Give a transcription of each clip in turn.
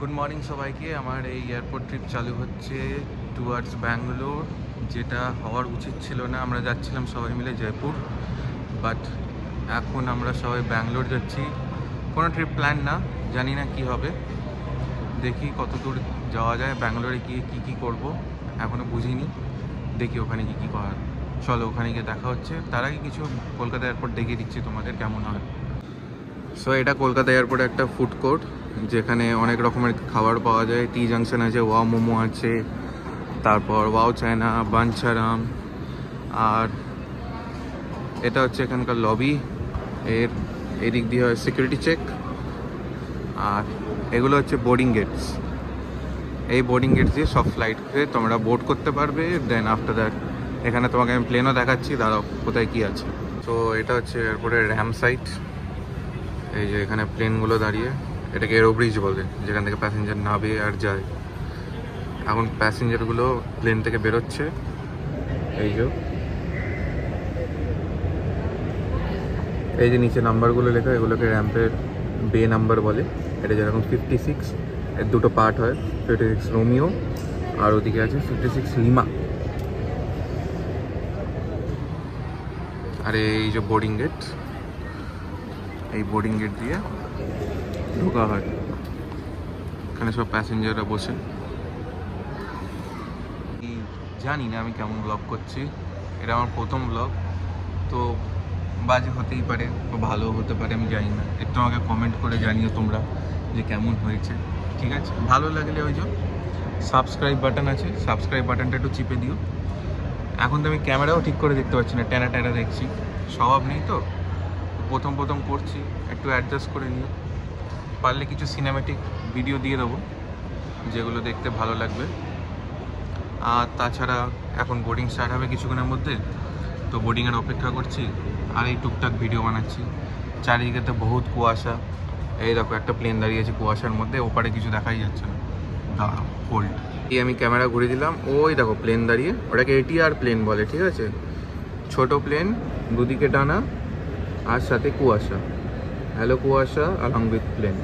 Good morning সবাইকে। আমার এই এয়ারপোর্ট ট্রিপ চালু হচ্ছে টুয়ার্ডস ব্যাঙ্গালোর, যেটা হওয়ার উচিত ছিল না। আমরা যাচ্ছিলাম সবাই মিলে জয়পুর, বাট এখন আমরা সবাই ব্যাঙ্গালোর যাচ্ছি। কোনো ট্রিপ প্ল্যান না, জানি না কি হবে, দেখি কত দূর যাওয়া যায়। ব্যাঙ্গালোরে গিয়ে কী কী করবো এখনও বুঝিনি, দেখি ওখানে কী কী করার। চলো ওখানে গিয়ে দেখা হচ্ছে। তার আগে কিছু কলকাতা এয়ারপোর্ট দেখিয়ে দিচ্ছি তোমাদের কেমন হয়। সো এটা কলকাতা এয়ারপোর্টে একটা ফুড কোর্ট, যেখানে অনেক রকমের খাবার পাওয়া যায়। টি জাংশন আছে, ওয়াও মোমো আছে, তারপর ওয়াও চায়না, বাঞ্ছারাম। আর এটা হচ্ছে এখানকার লবি, এদিক দিয়ে হয় সিকিউরিটি চেক। আর এগুলো হচ্ছে বোর্ডিং গেটস। এই বোর্ডিং গেটস দিয়ে সব ফ্লাইটকে তোমরা বোর্ড করতে পারবে। দেন আফটার দ্যাট এখানে তোমাকে আমি প্লেনও দেখাচ্ছি, দাঁড়াও কোথায় কী আছে। তো এটা হচ্ছে এয়ারপোর্টের র্যাম সাইট। এই যে এখানে প্লেনগুলো দাঁড়িয়ে, এটাকে এরো ব্রিজ বলে, যেখান থেকে প্যাসেঞ্জার নামে আর যায়। এখন প্যাসেঞ্জারগুলো প্লেন থেকে বেরোচ্ছে। এই যে নিচে নাম্বারগুলো লেখা, এগুলোকে র্যাম্পের বে নাম্বার বলে। এটা যেরকম 56, এর দুটো পার্ট হয়, 56 রোমিও আর ওদিকে আছে 56 লিমা। আর এই যে বোর্ডিং গেট, এই বোর্ডিং গেট দিয়ে ঢোকা হয়। এখানে সব প্যাসেঞ্জাররা বসে। জানি না আমি কেমন ব্লগ করছি, এটা আমার প্রথম ব্লগ, তো বাজে হতেই পারে, ভালো হতে পারে, আমি জানি না। একটু আমাকে কমেন্ট করে জানিও তোমরা যে কেমন হয়েছে। ঠিক আছে, ভালো লাগলে ওই যে সাবস্ক্রাইব বাটন আছে, সাবস্ক্রাইব বাটনটা একটু চিপে দিও। এখন তো আমি ক্যামেরাও ঠিক করে দেখতে পাচ্ছি না, টেনা টেনা দেখছি, স্বভাব নেই তো, প্রথম প্রথম করছি, একটু অ্যাডজাস্ট করে নিও। পারলে কিছু সিনেম্যাটিক ভিডিও দিয়ে দেবো, যেগুলো দেখতে ভালো লাগবে। আর তাছাড়া এখন বোর্ডিং স্টার্ট হবে কিছুক্ষণের মধ্যে, তো বোর্ডিংয়ের অপেক্ষা করছি আর এই টুকটাক ভিডিও বানাচ্ছি। চারিদিকে তো বহুত কুয়াশা। এই দেখো একটা প্লেন দাঁড়িয়ে আছে কুয়াশার মধ্যে, ওপারে কিছু দেখাই যাচ্ছে না, দাঁড়াও হোল্ড। এই আমি ক্যামেরা ঘুরে দিলাম, ওই দেখো প্লেন দাঁড়িয়ে, ওটাকে এটিআর প্লেন বলে। ঠিক আছে, ছোট প্লেন, দুদিকে ডানা আর সাথে কুয়াশা। হ্যালো কুয়াশা অলং উইথ প্লেন।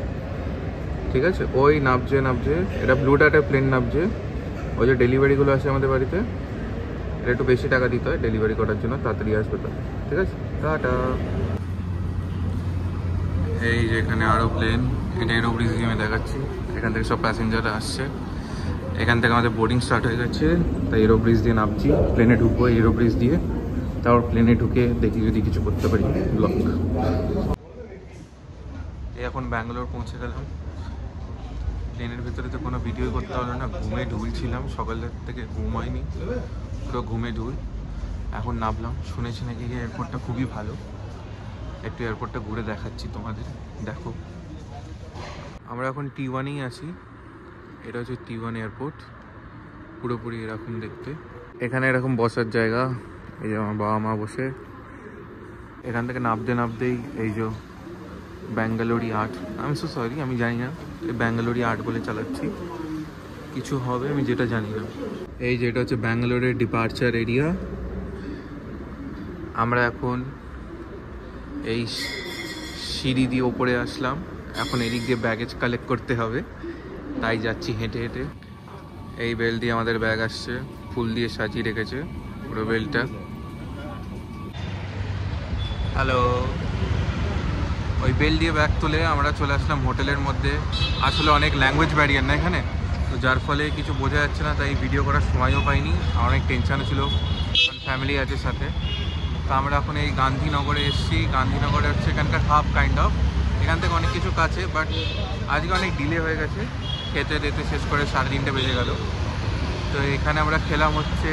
ঠিক আছে, ওই নামছে এটা ব্লু ডার্টের প্লেন নামছে। ওই যে ডেলিভারিগুলো আছে আমাদের বাড়িতে, এটা একটু বেশি টাকা দিতে হয় ডেলিভারি করার জন্য, তাড়াতাড়ি আসবে তো। ঠিক আছে, টাটা। এই যে এখানে আরও প্লেন, এটা এরো ব্রিজ দিয়ে আমি দেখাচ্ছি। এখান থেকে সব প্যাসেঞ্জাররা আসছে, এখান থেকে আমাদের বোর্ডিং স্টার্ট হয়ে গেছে। তাই এরো ব্রিজ দিয়ে নামছি, প্লেনে ঢুকবো এরো ব্রিজ দিয়ে। তারপর প্লেনে ঢুকে দেখি যদি কিছু করতে পারি ব্লগ। এই এখন ব্যাঙ্গালোর পৌঁছে গেলাম। প্লেনের ভিতরে তো কোনো ভিডিও করতে হলো না, ঘুমে ঢুলছিলাম, সকালের থেকে ঘুম হয়নি, পুরো ঘুমে ঢুল। এখন নামলাম, শুনেছি নাকি এয়ারপোর্টটা খুবই ভালো, একটু এয়ারপোর্টটা ঘুরে দেখাচ্ছি তোমাদের, দেখো। আমরা এখন T1-এই আছি, এটা হচ্ছে T1 এয়ারপোর্ট, পুরোপুরি এরকম দেখতে। এখানে এরকম বসার জায়গা, এই যে আমার বাবা মা বসে। এখান থেকে নামতেই এই যে ব্যাঙ্গালোরি আর্ট, আমি সরি আমি জানি না, এই ব্যাঙ্গালোরি আর্ট বলে চালাচ্ছি, কিছু হবে আমি যেটা জানি না। এই যে এটা হচ্ছে ব্যাঙ্গালোরের ডিপার্চার এরিয়া। আমরা এখন এই সিঁড়ি দিয়ে ওপরে আসলাম, এখন এদিক দিয়ে ব্যাগেজ কালেক্ট করতে হবে, তাই যাচ্ছি হেঁটে হেঁটে। এই বেল দিয়ে আমাদের ব্যাগ আসছে, ফুল দিয়ে সাজিয়ে রেখেছে পুরো বেলটা। হ্যালো। ওই বেল দিয়ে ব্যাগ তুলে আমরা চলে আসলাম হোটেলের মধ্যে। আসলে অনেক ল্যাঙ্গুয়েজ ব্যারিয়ার না এখানে, তো যার ফলে কিছু বোঝা যাচ্ছে না, তাই ভিডিও করার সময়ও পাইনি। আমার অনেক টেনশানও ছিল, ফ্যামিলি আছে সাথে। তো আমরা এখন এই গান্ধীনগরে এসেছি। গান্ধীনগরে হচ্ছে এখানকার হাব কাইন্ড অফ, এখান থেকে অনেক কিছু কাছে, বাট আজকে অনেক ডিলে হয়ে গেছে, খেতে দিতে শেষ করে 3:30 বেজে গেল। তো এখানে আমরা খেলাম হচ্ছে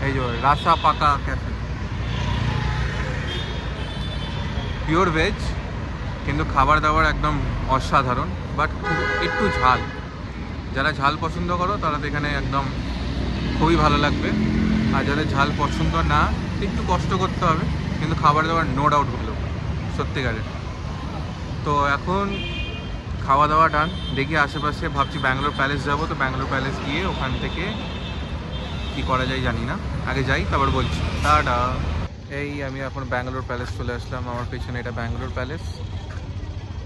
এই যে রাসা পাকা ক্যাফে, পিওর ভেজ, কিন্তু খাবার দাবার একদম অসাধারণ, বাট একটু ঝাল। যারা ঝাল পছন্দ করো তারা তো এখানে একদম খুবই ভালো লাগবে, আর যাদের ঝাল পছন্দ না একটু কষ্ট করতে হবে, কিন্তু খাবার দাবার নো ডাউট ভালো সত্যিকারের। তো এখন খাওয়া দাওয়া ডান, দেখি আশেপাশে ভাবছি ব্যাঙ্গালোর প্যালেস যাবো, তো ব্যাঙ্গালোর প্যালেস গিয়ে ওখান থেকে কি করা যায় জানি না, আগে যাই তারপর বলছি। টাটা। এই আমি এখন ব্যাঙ্গালোর প্যালেস চলে আসলাম, আমার পেছনে এটা ব্যাঙ্গালোর প্যালেস,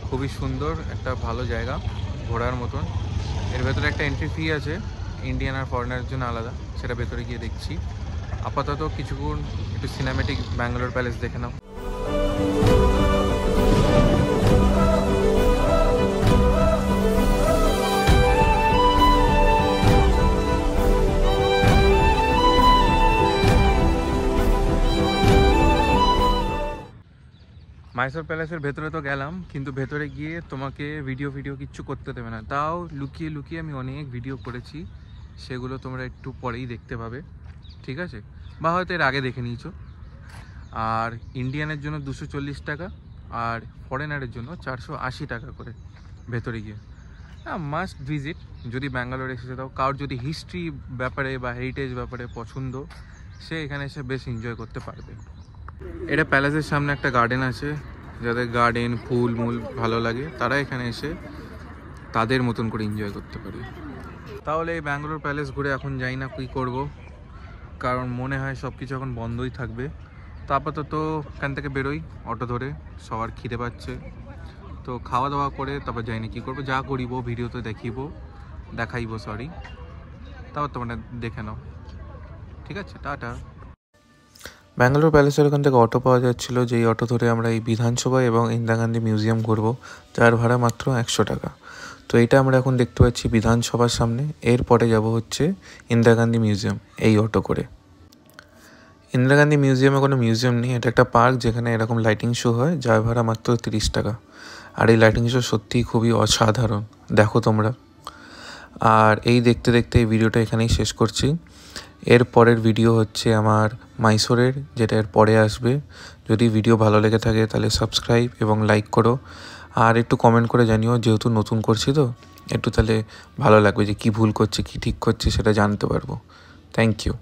খুবই সুন্দর একটা ভালো জায়গা। ঘোরার মতন। এর ভেতরে একটা এন্ট্রি ফি আছে, ইন্ডিয়ান আর ফরেনারের জন্য আলাদা, সেটা ভেতরে গিয়ে দেখছি। আপাতত কিছুক্ষণ একটু সিনেমেটিক ব্যাঙ্গালোর প্যালেস দেখে নাও। মাইসোর প্যালেসের ভেতরে তো গেলাম, কিন্তু ভেতরে গিয়ে তোমাকে ভিডিও কিচ্ছু করতে দেবে না। তাও লুকিয়ে লুকিয়ে আমি অনেক ভিডিও করেছি, সেগুলো তোমরা একটু পরেই দেখতে পাবে, ঠিক আছে? বা হয়তো এর আগে দেখে নিয়েছো। আর ইন্ডিয়ানের জন্য 240 টাকা আর ফরেনারের জন্য 480 টাকা করে ভেতরে গিয়ে। মাস্ট ভিজিট যদি ব্যাঙ্গালোর এসেছে। তাও কারোর যদি হিস্ট্রি ব্যাপারে বা হেরিটেজ ব্যাপারে পছন্দ, সে এখানে এসে বেশ এনজয় করতে পারবে। এটা প্যালেসের সামনে একটা গার্ডেন আছে, যাদের গার্ডেন ফুল মূল ভালো লাগে তারা এখানে এসে তাদের মতন করে এনজয় করতে পারে। তাহলে এই ব্যাঙ্গালোর প্যালেস ঘুরে এখন যাই না কী করব, কারণ মনে হয় সব কিছু এখন বন্ধই থাকবে। তো আপাতত এখান থেকে বেরোই অটো ধরে, সবার খিদে পাচ্ছে, তো খাওয়া দাওয়া করে তারপর যাই না কী করবো। যা করিব ভিডিওতে দেখাইব, তারপর তোমরা দেখে নাও, ঠিক আছে? টাটা। ব্যাঙ্গালোর প্যালেসের ওখান থেকে অটো পাওয়া যাচ্ছিল, যেই অটো ধরে আমরা এই বিধানসভা এবং ইন্দিরা গান্ধী মিউজিয়াম ঘুরবো, যার ভাড়া মাত্র 100 টাকা। তো এটা আমরা এখন দেখতে পাচ্ছি বিধানসভার সামনে, এরপরে যাব হচ্ছে ইন্দিরা গান্ধী মিউজিয়াম এই অটো করে। ইন্দিরা গান্ধী মিউজিয়ামে কোনো মিউজিয়াম নেই, এটা একটা পার্ক যেখানে এরকম লাইটিং শো হয়, যার ভাড়া মাত্র 30 টাকা। আর এই লাইটিং শো সত্যিই খুবই অসাধারণ, দেখো তোমরা। আর এই দেখতে দেখতে এই ভিডিওটা এখানেই শেষ করছি। এর পরের ভিডিও হচ্ছে আমার মাইসোরের, যেটা এর পরে আসবে। যদি ভিডিও ভালো লেগে থাকে তাহলে সাবস্ক্রাইব এবং লাইক করো, আর একটু কমেন্ট করে জানিও, যেহেতু নতুন করছি তো একটু তাহলে ভালো লাগবে যে কী ভুল করছি কী ঠিক করছি সেটা জানতে পারবো। Thank you.